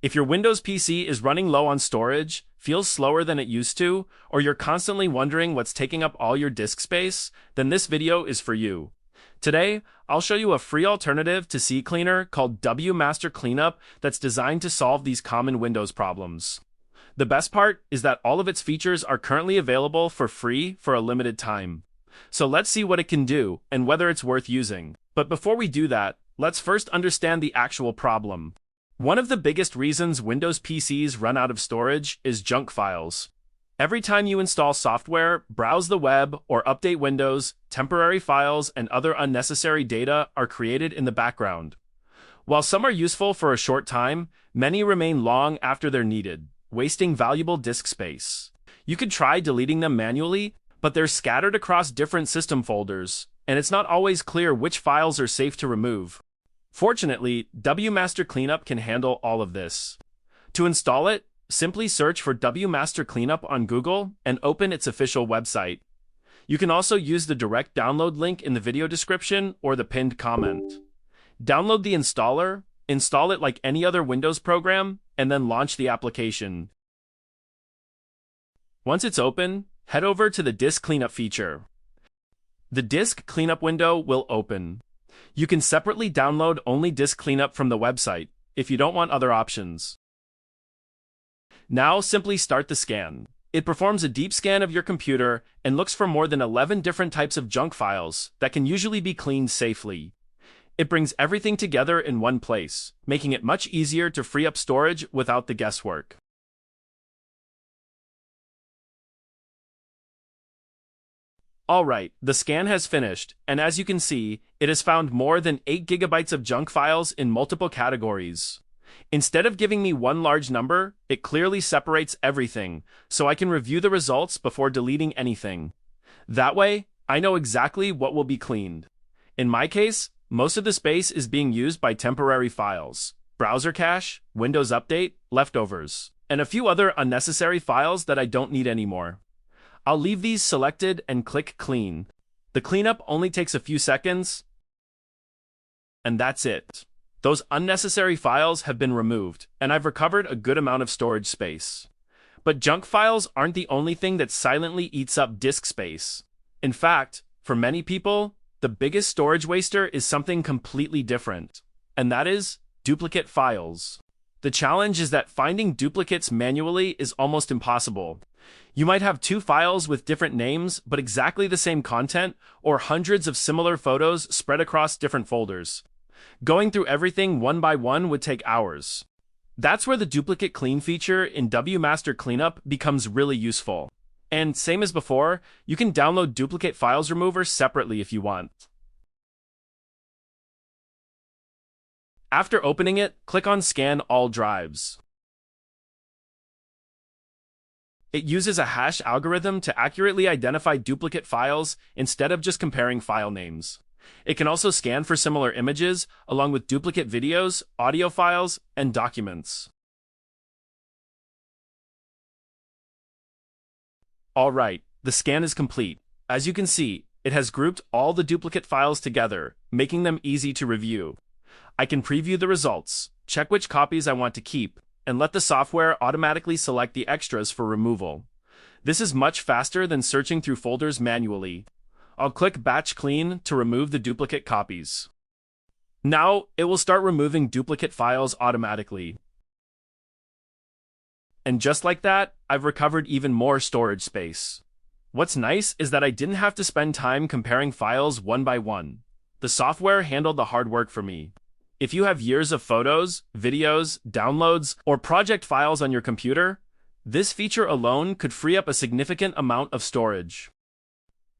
If your Windows PC is running low on storage, feels slower than it used to, or you're constantly wondering what's taking up all your disk space, then this video is for you. Today, I'll show you a free alternative to CCleaner called WMaster Cleanup that's designed to solve these common Windows problems. The best part is that all of its features are currently available for free for a limited time. So let's see what it can do and whether it's worth using. But before we do that, let's first understand the actual problem. One of the biggest reasons Windows PCs run out of storage is junk files. Every time you install software, browse the web, or update Windows, temporary files and other unnecessary data are created in the background. While some are useful for a short time, many remain long after they're needed, wasting valuable disk space. You could try deleting them manually, but they're scattered across different system folders, and it's not always clear which files are safe to remove. Fortunately, WMaster Cleanup can handle all of this. To install it, simply search for WMaster Cleanup on Google and open its official website. You can also use the direct download link in the video description or the pinned comment. Download the installer, install it like any other Windows program, and then launch the application. Once it's open, head over to the Disk Cleanup feature. The Disk Cleanup window will open. You can separately download only Disk Cleanup from the website, if you don't want other options. Now simply start the scan. It performs a deep scan of your computer and looks for more than 11 different types of junk files that can usually be cleaned safely. It brings everything together in one place, making it much easier to free up storage without the guesswork. Alright, the scan has finished, and as you can see, it has found more than 8 GB of junk files in multiple categories. Instead of giving me one large number, it clearly separates everything, so I can review the results before deleting anything. That way, I know exactly what will be cleaned. In my case, most of the space is being used by temporary files, browser cache, Windows Update, leftovers, and a few other unnecessary files that I don't need anymore. I'll leave these selected and click Clean. The cleanup only takes a few seconds, and that's it. Those unnecessary files have been removed, and I've recovered a good amount of storage space. But junk files aren't the only thing that silently eats up disk space. In fact, for many people, the biggest storage waster is something completely different, and that is duplicate files. The challenge is that finding duplicates manually is almost impossible. You might have 2 files with different names, but exactly the same content, or hundreds of similar photos spread across different folders. Going through everything one by one would take hours. That's where the Duplicate Clean feature in WMaster Cleanup becomes really useful. And same as before, you can download Duplicate Files Remover separately if you want. After opening it, click on Scan All Drives. It uses a hash algorithm to accurately identify duplicate files instead of just comparing file names. It can also scan for similar images, along with duplicate videos, audio files, and documents. Alright, the scan is complete. As you can see, it has grouped all the duplicate files together, making them easy to review. I can preview the results, check which copies I want to keep, and let the software automatically select the extras for removal. This is much faster than searching through folders manually. I'll click Batch Clean to remove the duplicate copies. Now, it will start removing duplicate files automatically. And just like that, I've recovered even more storage space. What's nice is that I didn't have to spend time comparing files one by one. The software handled the hard work for me. If you have years of photos, videos, downloads, or project files on your computer, this feature alone could free up a significant amount of storage.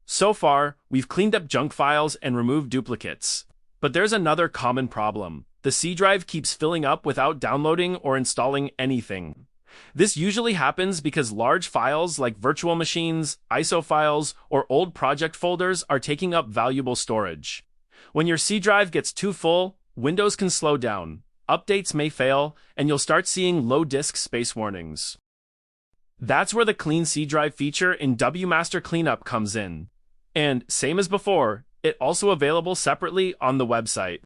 So far, we've cleaned up junk files and removed duplicates. But there's another common problem. The C drive keeps filling up without downloading or installing anything. This usually happens because large files like virtual machines, ISO files, or old project folders are taking up valuable storage. When your C drive gets too full, Windows can slow down, updates may fail, and you'll start seeing low disk space warnings. That's where the Clean C drive feature in WMaster Cleanup comes in. And, same as before, it's also available separately on the website.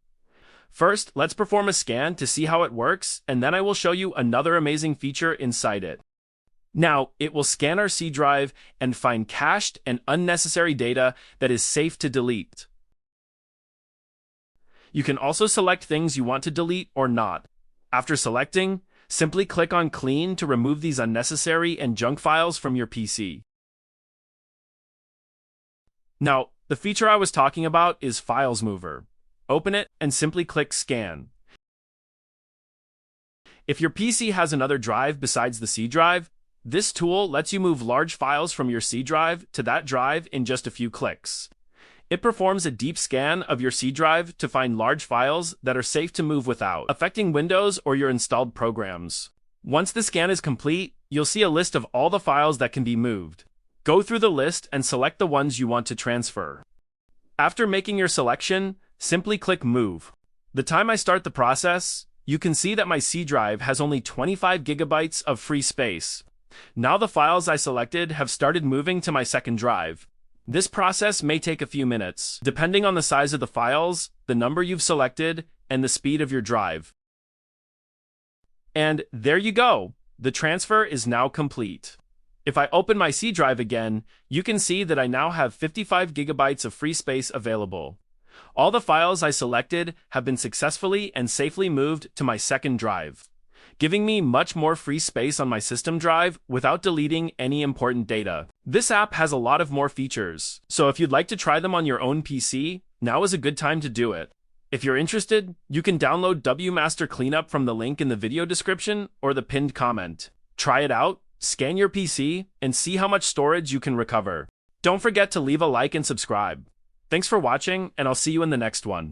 First, let's perform a scan to see how it works, and then I will show you another amazing feature inside it. Now, it will scan our C drive and find cached and unnecessary data that is safe to delete. You can also select things you want to delete or not. After selecting, simply click on Clean to remove these unnecessary and junk files from your PC. Now, the feature I was talking about is Files Mover. Open it and simply click Scan. If your PC has another drive besides the C drive, this tool lets you move large files from your C drive to that drive in just a few clicks. It performs a deep scan of your C drive to find large files that are safe to move without affecting Windows or your installed programs. Once the scan is complete, you'll see a list of all the files that can be moved. Go through the list and select the ones you want to transfer. After making your selection, simply click Move. The time I start the process, you can see that my C drive has only 25 gigabytes of free space. Now the files I selected have started moving to my second drive. This process may take a few minutes, depending on the size of the files, the number you've selected, and the speed of your drive. And there you go! The transfer is now complete. If I open my C drive again, you can see that I now have 55 gigabytes of free space available. All the files I selected have been successfully and safely moved to my second drive, giving me much more free space on my system drive without deleting any important data. This app has a lot of more features, so if you'd like to try them on your own PC, now is a good time to do it. If you're interested, you can download WMaster Cleanup from the link in the video description or the pinned comment. Try it out, scan your PC, and see how much storage you can recover. Don't forget to leave a like and subscribe. Thanks for watching, and I'll see you in the next one.